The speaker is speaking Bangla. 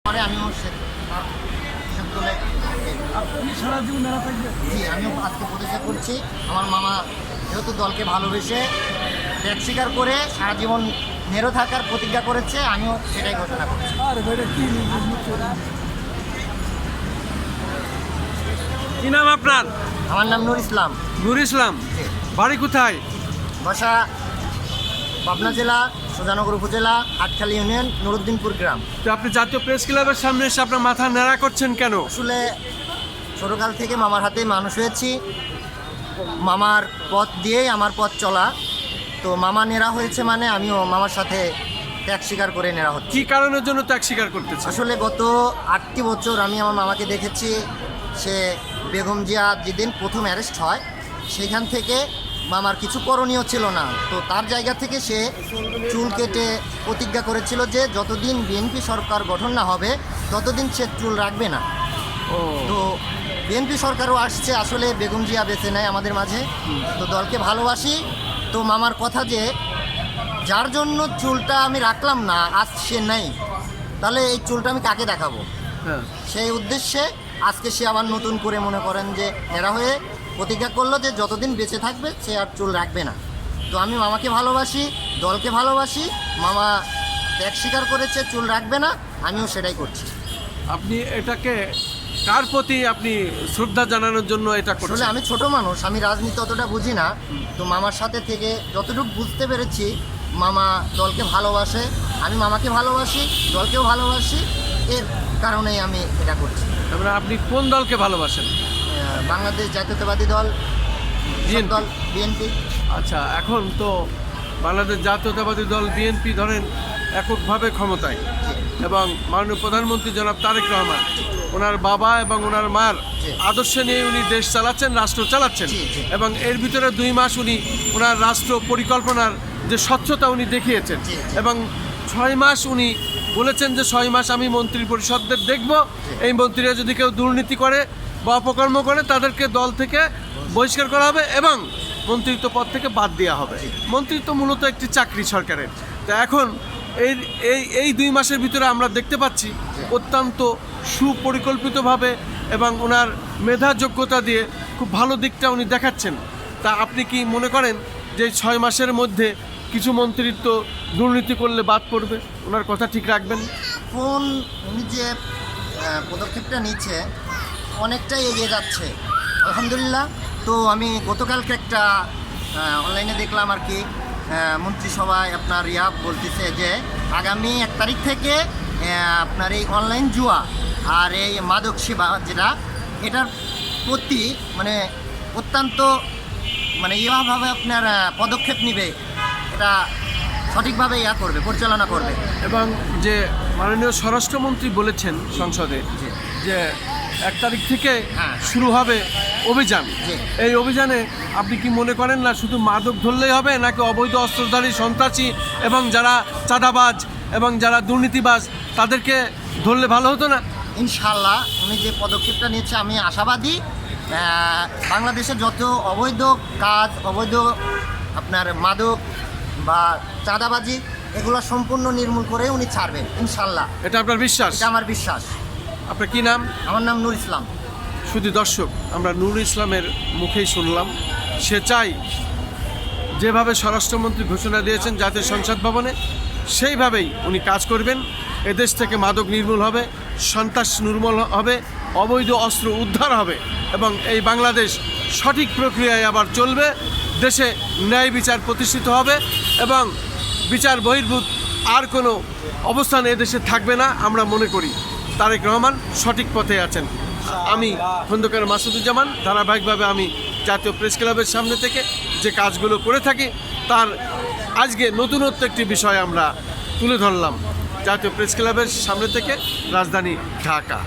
পরে আমিও সারা জীবন মেলা থাকবে। জি, আমিও আজকে প্রতিষ্ঠা করছি। আমার মামা যেহেতু দলকে ভালোবেসে ত্যাগ স্বীকার করে সারা জীবন নেরো থাকার প্রতিজ্ঞা করেছে, আমিও সেটাই ঘোষণা করছি। কি নাম আপনার? আমার নাম নুর ইসলাম। নুর ইসলাম, বাড়ি কোথায়? বাসা পাবনা জেলা সুজানগর উপজেলা আটখালী ইউনিয়ন নুরুদ্দিনপুর গ্রাম। তো আপনি জাতীয় প্রেস ক্লাবের সামনে এসে আপনার মাথা নেড়া করছেন কেন? আসলে ছোটোকাল থেকে মামার হাতে মানুষ হয়েছি, মামার পথ দিয়েই আমার পথ চলা। তো মামা নেড়া হয়েছে মানে আমিও মামার সাথে ত্যাগ স্বীকার করে নেড়া হচ্ছে। কি কারণের জন্য ত্যাগ স্বীকার করতেছে? আসলে গত 8টি বছর আমি আমার মামাকে দেখেছি। সে বেগম জিয়া যেদিন প্রথম অ্যারেস্ট হয় সেখান থেকে মামার কিছু করণীয় ছিল না। তো তার জায়গা থেকে সে চুল কেটে প্রতিজ্ঞা করেছিল যে যতদিন বিএনপি সরকার গঠন না হবে ততদিন সে চুল রাখবে না। তো বিএনপি সরকারও আসছে, আসলে বেগম জিয়া বেঁচে নেয় আমাদের মাঝে। তো দলকে ভালোবাসি। তো মামার কথা যে যার জন্য চুলটা আমি রাখলাম না আজ সে নেই, তাহলে এই চুলটা আমি কাকে দেখাবো? সেই উদ্দেশ্যে আজকে সে আবার নতুন করে মনে করেন যে এরা হয়ে প্রতিজ্ঞা করলো যে যতদিন বেঁচে থাকবে সে আর চুল রাখবে না। তো আমি মামাকে ভালোবাসি, দলকে ভালোবাসি। মামা ত্যাগ স্বীকার করেছে, চুল রাখবে না, আমিও সেটাই করছি। আপনি এটাকে কার প্রতি আপনি শ্রদ্ধা জানানোর জন্য এটা আসলে করছেন? আমি ছোট মানুষ, আমি রাজনীতি অতটা বুঝি না। তো মামার সাথে থেকে যতটুকু বুঝতে পেরেছি, মামা দলকে ভালোবাসে, আমি মামাকে ভালোবাসি, দলকেও ভালোবাসি। এর কারণেই আমি এটা করছি। তারপরে আপনি কোন দলকে ভালোবাসেন? বাংলাদেশ জাতীয়তাবাদী দল, BNP? দল বিএনপি। আচ্ছা, এখন তো বাংলাদেশ জাতীয়তাবাদী দল বিএনপি ধরেন এককভাবে ক্ষমতায়, এবং মাননীয় প্রধানমন্ত্রী জনাব তারেক রহমান ওনার বাবা এবং ওনার মার আদর্শ নিয়ে উনি দেশ চালাচ্ছেন, রাষ্ট্র চালাচ্ছেন। এবং এর ভিতরে 2 মাস উনি ওনার রাষ্ট্র পরিকল্পনার যে স্বচ্ছতা উনি দেখিয়েছেন, এবং 6 মাস উনি বলেছেন যে 6 মাস আমি মন্ত্রী পরিষদদের দেখব, এই মন্ত্রীরা যদি কেউ দুর্নীতি করে বা অপকর্ম করে তাদেরকে দল থেকে বহিষ্কার করা হবে এবং মন্ত্রিত্ব পদ থেকে বাদ দেওয়া হবে। মন্ত্রিত্ব মূলত একটি চাকরি সরকারের। তো এখন এই 2 মাসের ভিতরে আমরা দেখতে পাচ্ছি অত্যন্ত সুপরিকল্পিতভাবে এবং ওনার মেধা যোগ্যতা দিয়ে খুব ভালো দিকটা উনি দেখাচ্ছেন। তা আপনি কি মনে করেন যে 6 মাসের মধ্যে কিছু মন্ত্রিত্ব দুর্নীতি করলে বাদ পড়বে, ওনার কথা ঠিক রাখবেন? কোন উনি যে পদক্ষেপটা নিচ্ছে অনেকটাই এগিয়ে যাচ্ছে আলহামদুলিল্লাহ। তো আমি গতকালকে একটা অনলাইনে দেখলাম আর কি, মন্ত্রিসভায় আপনার বলতেছে যে আগামী 1 তারিখ থেকে আপনার এই অনলাইন জুয়া আর এই মাদক সেবা যেটা, এটার প্রতি মানে অত্যন্ত মানে এভাবে আপনার পদক্ষেপ নেবে, এটা সঠিকভাবে করবে, পরিচালনা করবে। এবং যে মাননীয় স্বরাষ্ট্রমন্ত্রী বলেছেন সংসদে যে 1 তারিখ থেকে শুরু হবে অভিযান, এই অভিযানে আপনি কি মনে করেন না শুধু মাদক ধরলেই হবে, নাকি অবৈধ অস্ত্রধারী সন্ত্রাসী এবং যারা চাঁদাবাজ এবং যারা দুর্নীতিবাজ তাদেরকে ধরলে ভালো হতো না? ইনশাল্লাহ উনি যে পদক্ষেপটা নিচ্ছে আমি আশাবাদী। বাংলাদেশে যত অবৈধ কাজ, অবৈধ আপনার মাদক বা চাঁদাবাজি, এগুলো সম্পূর্ণ নির্মূল করে উনি ছাড়বেন ইনশাল্লাহ। এটা আপনার বিশ্বাস? এটা আমার বিশ্বাস। আপনার কি নাম? আমার নাম নুর ইসলাম। শুধু দর্শক, আমরা নুর ইসলামের মুখেই শুনলাম, সে চাই যেভাবে স্বরাষ্ট্রমন্ত্রী ঘোষণা দিয়েছেন জাতীয় সংসদ ভবনে সেইভাবেই উনি কাজ করবেন। এদেশ থেকে মাদক নির্মূল হবে, সন্ত্রাস নির্মূল হবে, অবৈধ অস্ত্র উদ্ধার হবে এবং এই বাংলাদেশ সঠিক প্রক্রিয়ায় আবার চলবে। দেশে ন্যায় বিচার প্রতিষ্ঠিত হবে এবং বিচার বহির্ভূত আর কোনো অবস্থান এদেশে থাকবে না। আমরা মনে করি তারেক রহমান সঠিক পথে আছেন। আমি খন্দকার মাসুদুজ্জামান, ধারাবাহিকভাবে আমি জাতীয় প্রেস ক্লাবের সামনে থেকে যে কাজগুলো করে থাকি তার আজকে নতুনত্ব একটি বিষয় আমরা তুলে ধরলাম জাতীয় প্রেস ক্লাবের সামনে থেকে, রাজধানী ঢাকা।